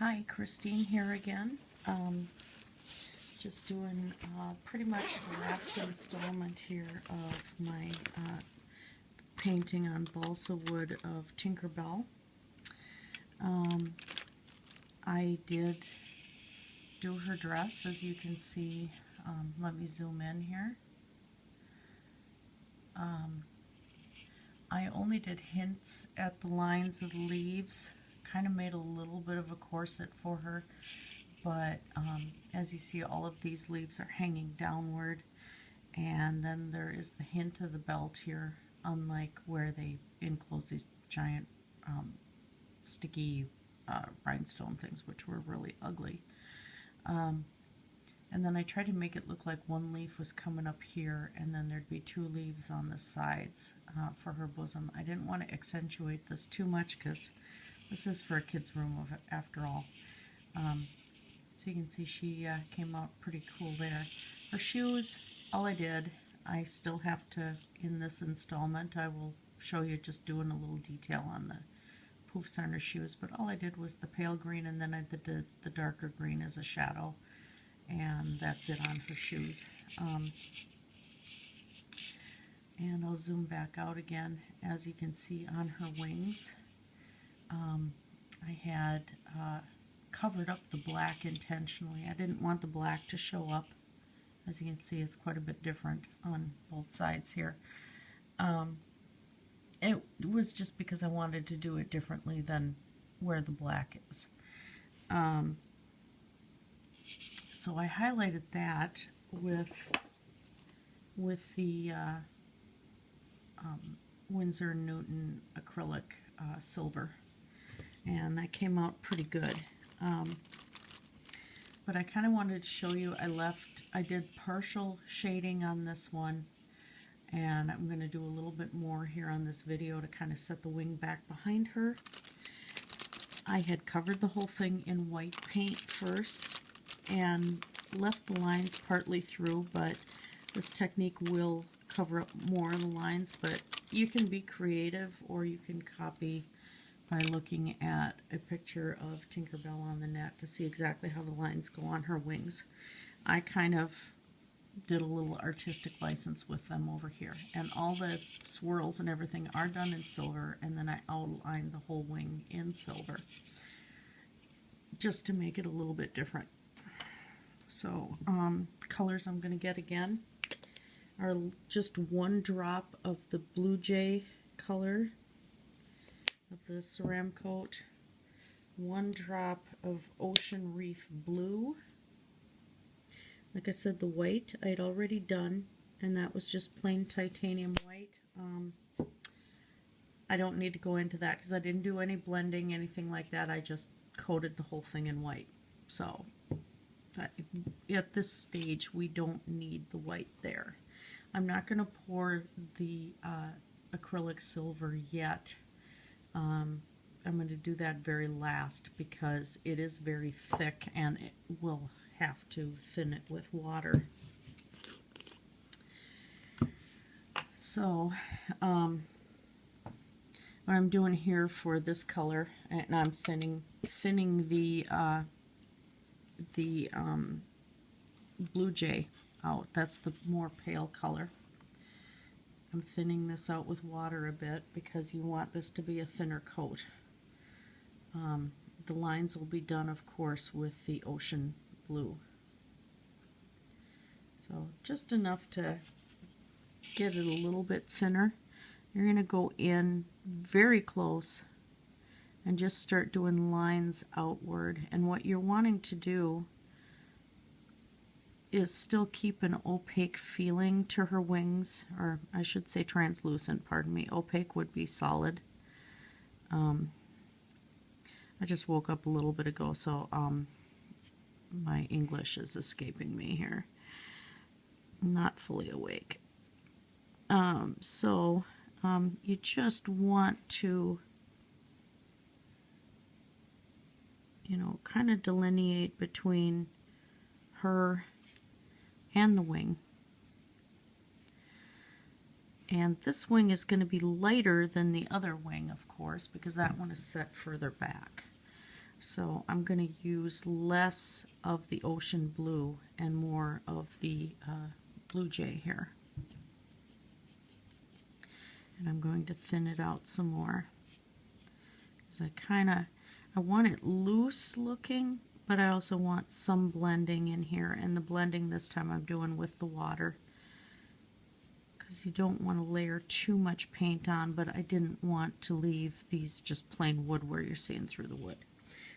Hi, Christine here again. Just doing pretty much the last installment here of my painting on balsa wood of Tinkerbell. I did do her dress, as you can see. Let me zoom in here. I only did hints at the lines of the leaves, kind of made a little bit of a corset for her, but as you see, all of these leaves are hanging downward, and then there is the hint of the belt here, unlike where they enclose these giant sticky rhinestone things, which were really ugly. And then I tried to make it look like one leaf was coming up here, and then there'd be two leaves on the sides for her bosom. I didn't want to accentuate this too much because this is for a kid's room after all. So you can see she came out pretty cool there. Her shoes, all I did, I still have to, in this installment, I will show you just doing a little detail on the poofs on her shoes, but all I did was the pale green, and then I did the darker green as a shadow. And that's it on her shoes. And I'll zoom back out again. As you can see on her wings, I had covered up the black intentionally. I didn't want the black to show up. As you can see, it's quite a bit different on both sides here. It was just because I wanted to do it differently than where the black is. So I highlighted that with the Winsor & Newton acrylic silver, and that came out pretty good. But I kind of wanted to show you, I did partial shading on this one, and I'm going to do a little bit more here on this video to kind of set the wing back behind her. I had covered the whole thing in white paint first, and left the lines partly through, but this technique will cover up more of the lines, but you can be creative, or you can copy by looking at a picture of Tinkerbell on the net to see exactly how the lines go on her wings. I kind of did a little artistic license with them over here, and all the swirls and everything are done in silver, and then I outlined the whole wing in silver just to make it a little bit different. So colors I'm going to get again are just one drop of the Blue Jay color of the Ceramcoat, one drop of Ocean Reef Blue. Like I said, the white I had already done, and that was just plain titanium white. I don't need to go into that because I didn't do any blending, anything like that. I just coated the whole thing in white. So at this stage, we don't need the white there. I'm not going to pour the acrylic silver yet. I'm going to do that very last because it is very thick and it will have to thin it with water. So what I'm doing here for this color, and I'm thinning the Blue Jay out. That's the more pale color. I'm thinning this out with water a bit because you want this to be a thinner coat. The lines will be done, of course, with the ocean blue. So just enough to get it a little bit thinner. You're going to go in very close and just start doing lines outward. And what you're wanting to do is still keep an opaque feeling to her wings, or I should say translucent, pardon me. Opaque would be solid. I just woke up a little bit ago, so my English is escaping me here. Not fully awake. You just want to, kind of delineate between her and the wing. And this wing is going to be lighter than the other wing, of course, because that one is set further back. So I'm going to use less of the ocean blue and more of the blue jay here. And I'm going to thin it out some more. Because I want it loose looking, but I also want some blending in here. And the blending this time I'm doing with the water, because you don't want to layer too much paint on, but I didn't want to leave these just plain wood where you're seeing through the wood.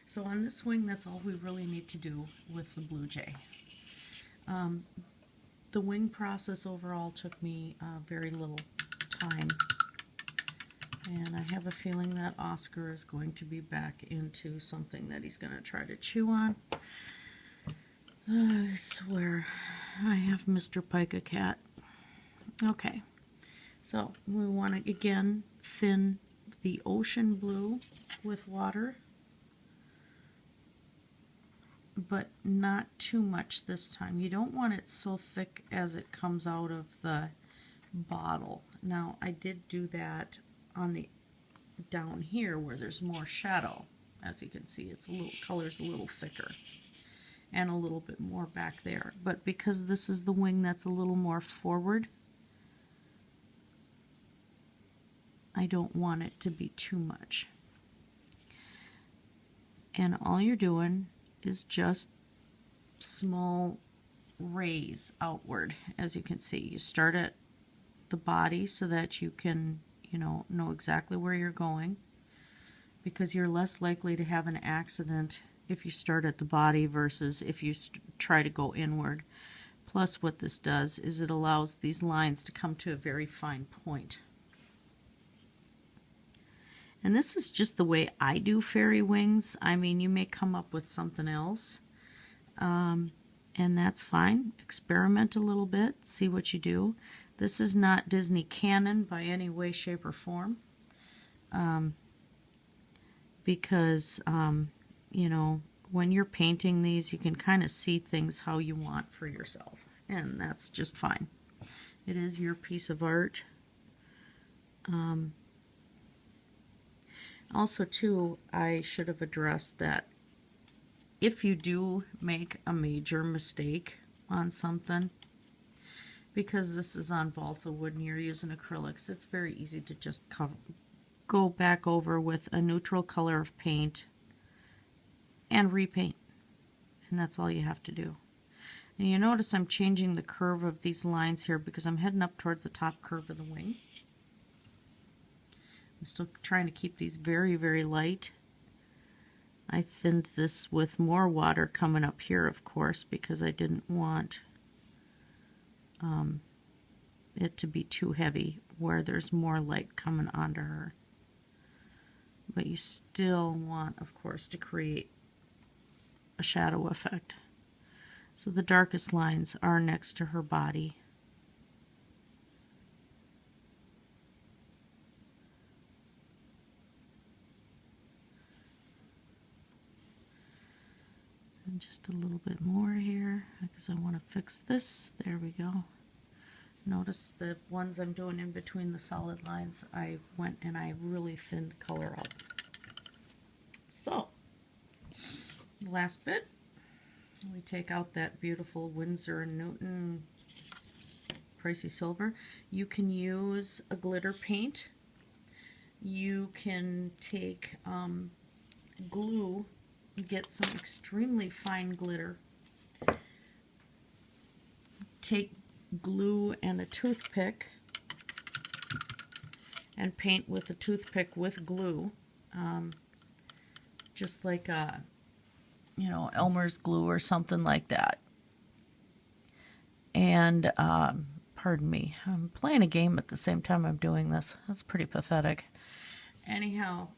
So on this wing, that's all we really need to do with the blue jay. The wing process overall took me very little time, and I have a feeling that Oscar is going to be back into something that he's going to try to chew on. I swear, I have Mr. Pica Cat. Okay, so we want to again thin the ocean blue with water, but not too much this time. You don't want it so thick as it comes out of the bottle. Now I did do that on the down here where there's more shadow. As you can see, it's a little, color's a little thicker and a little bit more back there. But because this is the wing that's a little more forward, I don't want it to be too much. And all you're doing is just small rays outward. As you can see, you start at the body so that you can, know exactly where you're going, because you're less likely to have an accident if you start at the body versus if you try to go inward. Plus, what this does is it allows these lines to come to a very fine point. And this is just the way I do fairy wings. I mean, you may come up with something else, and that's fine. Experiment a little bit, see what you do. This is not Disney canon by any way, shape, or form, because, when you're painting these, you can kind of see things how you want for yourself, and that's just fine. It is your piece of art. Also, too, I should have addressed that if you do make a major mistake on something, because this is on balsa wood and you're using acrylics, it's very easy to just go back over with a neutral color of paint and repaint. And that's all you have to do. And you notice I'm changing the curve of these lines here because I'm heading up towards the top curve of the wing. I'm still trying to keep these very, very light. I thinned this with more water coming up here, of course, because I didn't want it to be too heavy where there's more light coming onto her. But you still want, of course, to create a shadow effect. So the darkest lines are next to her body. And just a little bit more here because I want to fix this. There we go. Notice the ones I'm doing in between the solid lines, I went and I really thinned the color up. So, the last bit, we take out that beautiful Winsor & Newton pricey silver. You can use a glitter paint. You can take glue, get some extremely fine glitter. Take glue and a toothpick and paint with a toothpick with glue, just like a, Elmer's glue or something like that. And pardon me, I'm playing a game at the same time I'm doing this. That's pretty pathetic. Anyhow,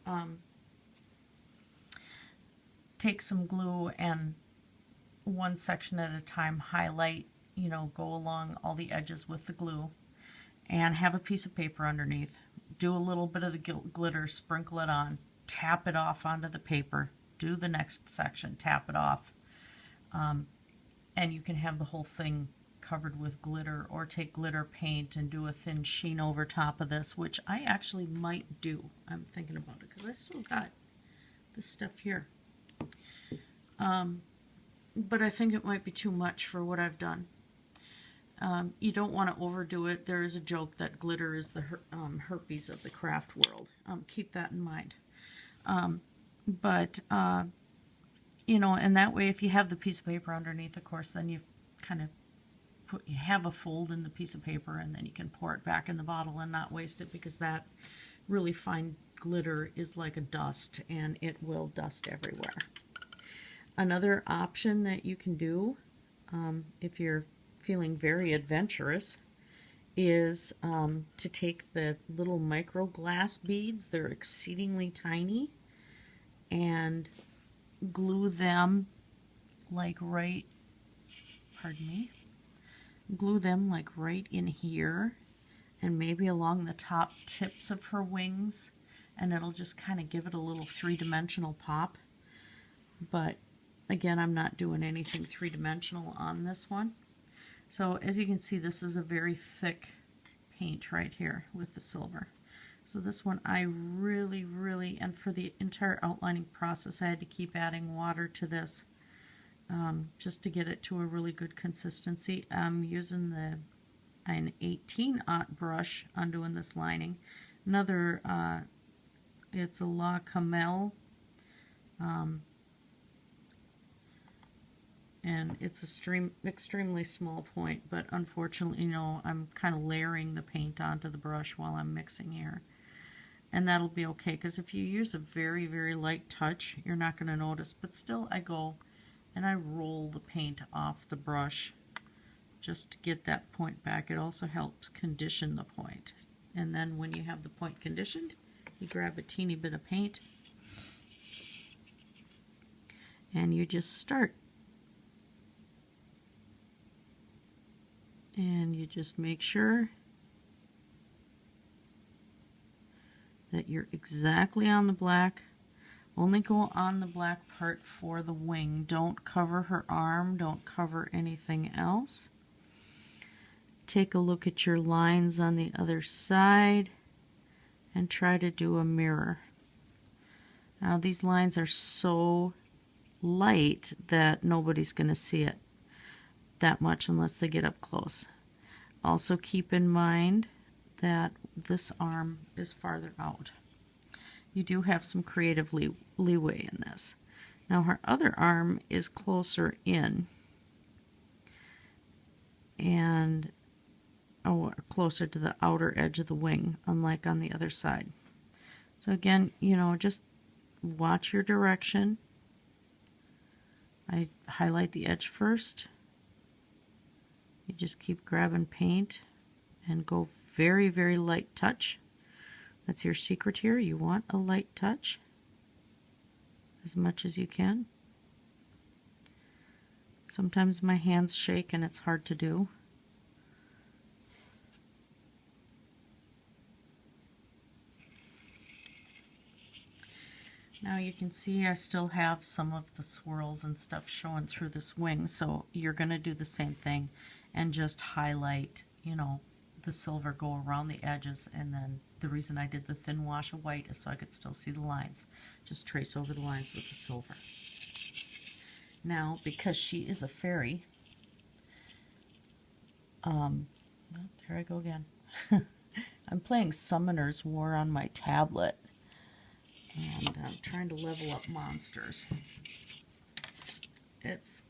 take some glue and one section at a time highlight, go along all the edges with the glue, and have a piece of paper underneath. Do a little bit of the glitter, sprinkle it on, tap it off onto the paper, do the next section, tap it off, and you can have the whole thing covered with glitter, or take glitter paint and do a thin sheen over top of this, which I actually might do. I'm thinking about it because I still got this stuff here. But I think it might be too much for what I've done. You don't want to overdo it. There is a joke that glitter is the herpes of the craft world. Keep that in mind. You know, and that way if you have the piece of paper underneath, of course, then you kind of you have a fold in the piece of paper, and then you can pour it back in the bottle and not waste it, because that really fine glitter is like a dust, and it will dust everywhere. Another option that you can do, if you're feeling very adventurous, is to take the little micro glass beads, they're exceedingly tiny, and glue them like right, pardon me, glue them like right in here, and maybe along the top tips of her wings, and it'll just kind of give it a little three-dimensional pop. But again, I'm not doing anything three-dimensional on this one. So as you can see, this is a very thick paint right here with the silver. So this one I really, and for the entire outlining process, I had to keep adding water to this just to get it to a really good consistency. I'm using an 18-aught brush on doing this lining. Another, it's a La Camel, and it's extremely small point, but unfortunately, you know, I'm kind of layering the paint onto the brush while I'm mixing here. And that'll be okay, because if you use a very, very light touch, you're not going to notice. But still, I go and I roll the paint off the brush just to get that point back. It also helps condition the point. And then when you have the point conditioned, you grab a teeny bit of paint and you just start. And you just make sure that you're exactly on the black. Only go on the black part for the wing. Don't cover her arm. Don't cover anything else. Take a look at your lines on the other side and try to do a mirror. Now these lines are so light that nobody's going to see it that much unless they get up close. Also keep in mind that this arm is farther out. You do have some creative leeway in this. Now her other arm is closer in and closer to the outer edge of the wing, unlike on the other side. So again, you know, just watch your direction. I highlight the edge first. You just keep grabbing paint and go very, very light touch. That's your secret here. You want a light touch as much as you can. Sometimes my hands shake and it's hard to do. Now you can see I still have some of the swirls and stuff showing through this wing, so you're going to do the same thing and just highlight, you know, the silver, go around the edges, and then the reason I did the thin wash of white is so I could still see the lines. Just trace over the lines with the silver. Now, because she is a fairy, there I go again. I'm playing Summoner's War on my tablet, and I'm trying to level up monsters. It's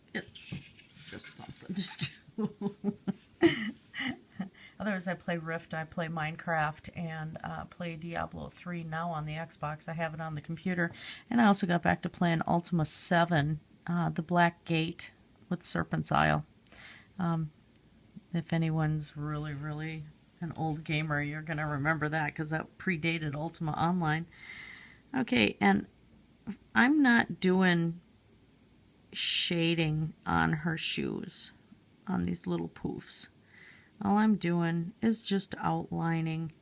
just something to do. Otherwise, I play Rift, I play Minecraft, and play Diablo 3 now on the Xbox. I have it on the computer. And I also got back to playing Ultima 7, the Black Gate with Serpent's Isle. If anyone's really, really an old gamer, you're going to remember that, because that predated Ultima Online. Okay, and I'm not doing shading on her shoes, on these little poofs. All I'm doing is just outlining,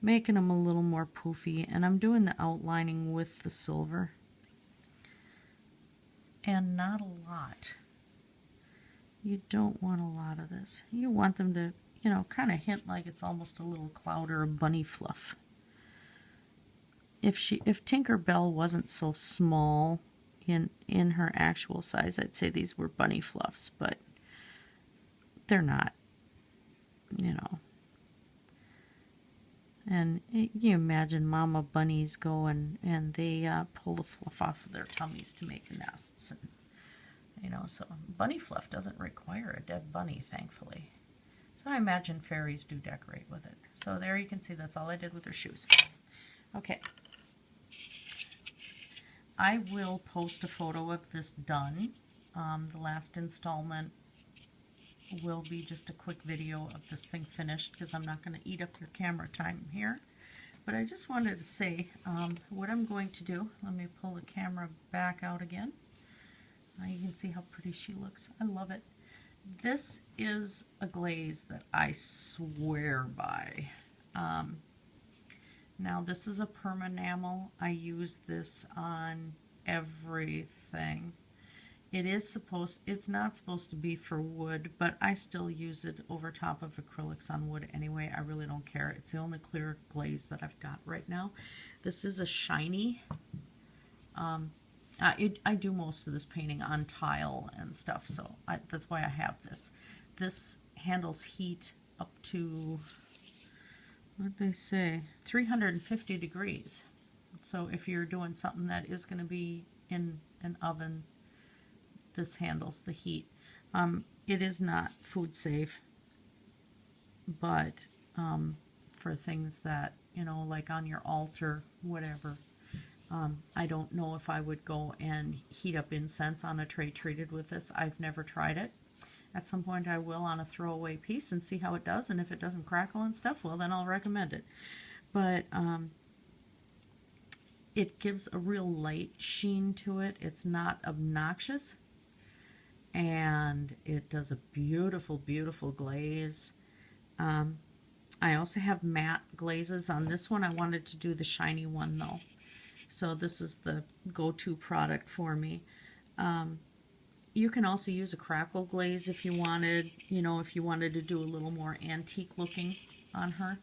making them a little more poofy, and I'm doing the outlining with the silver. And not a lot. You don't want a lot of this. You want them to, you know, kind of hint like it's almost a little cloud or a bunny fluff. If Tinkerbell wasn't so small, in her actual size. I'd say these were bunny fluffs, but they're not, you know. And you imagine mama bunnies go and they pull the fluff off of their tummies to make nests. And, you know, so bunny fluff doesn't require a dead bunny, thankfully. So I imagine fairies do decorate with it. So there you can see that's all I did with her shoes. Okay. I will post a photo of this done. The last installment will be just a quick video of this thing finished because I'm not going to eat up your camera time here. But I just wanted to say what I'm going to do. Let me pull the camera back out again. You can see how pretty she looks. I love it. This is a glaze that I swear by. Now this is a permanamel. I use this on everything. It's not supposed to be for wood, but I still use it over top of acrylics on wood anyway. I really don't care. It's the only clear glaze that I've got right now. This is a shiny. I do most of this painting on tile and stuff, so that's why I have this. This handles heat up to, what did they say, 350 degrees. So if you're doing something that is going to be in an oven, this handles the heat. It is not food safe, but for things that, you know, like on your altar, whatever, I don't know if I would go and heat up incense on a tray treated with this. I've never tried it. At some point I will on a throwaway piece and see how it does, and if it doesn't crackle and stuff, well, then I'll recommend it. But it gives a real light sheen to it. It's not obnoxious, and it does a beautiful, beautiful glaze. I also have matte glazes on this one. I wanted to do the shiny one though. So this is the go-to product for me. You can also use a crackle glaze if you wanted, you know, if you wanted to do a little more antique looking on her.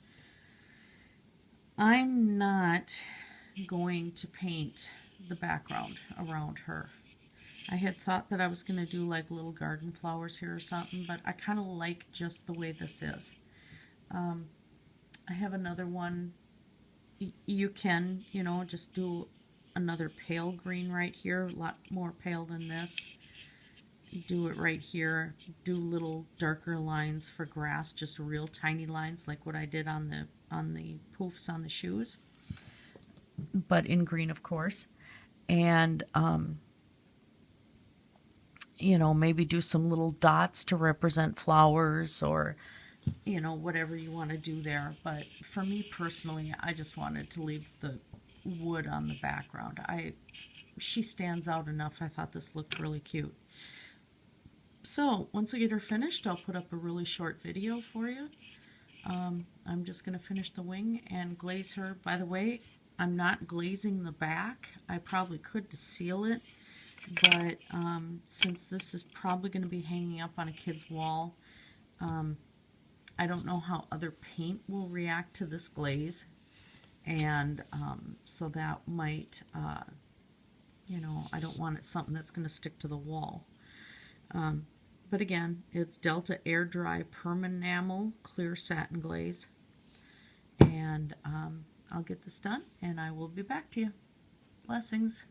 I'm not going to paint the background around her. I had thought that I was going to do like little garden flowers here or something, but I kind of like just the way this is. I have another one. You can, you know, just do another pale green right here, a lot more pale than this. Do it right here. Do little darker lines for grass, just real tiny lines like what I did on the poofs on the shoes, but in green, of course. And you know, maybe do some little dots to represent flowers, or you know, whatever you want to do there. But for me personally, I just wanted to leave the wood on the background. She stands out enough. I thought this looked really cute. So once I get her finished, I'll put up a really short video for you. I'm just going to finish the wing and glaze her. By the way, I'm not glazing the back. I probably could to seal it, but since this is probably going to be hanging up on a kid's wall, I don't know how other paint will react to this glaze, and so that might, you know, I don't want it something that's going to stick to the wall. But again, it's Delta Air Dry Permanamel Clear Satin Glaze, and I'll get this done, and I will be back to you. Blessings.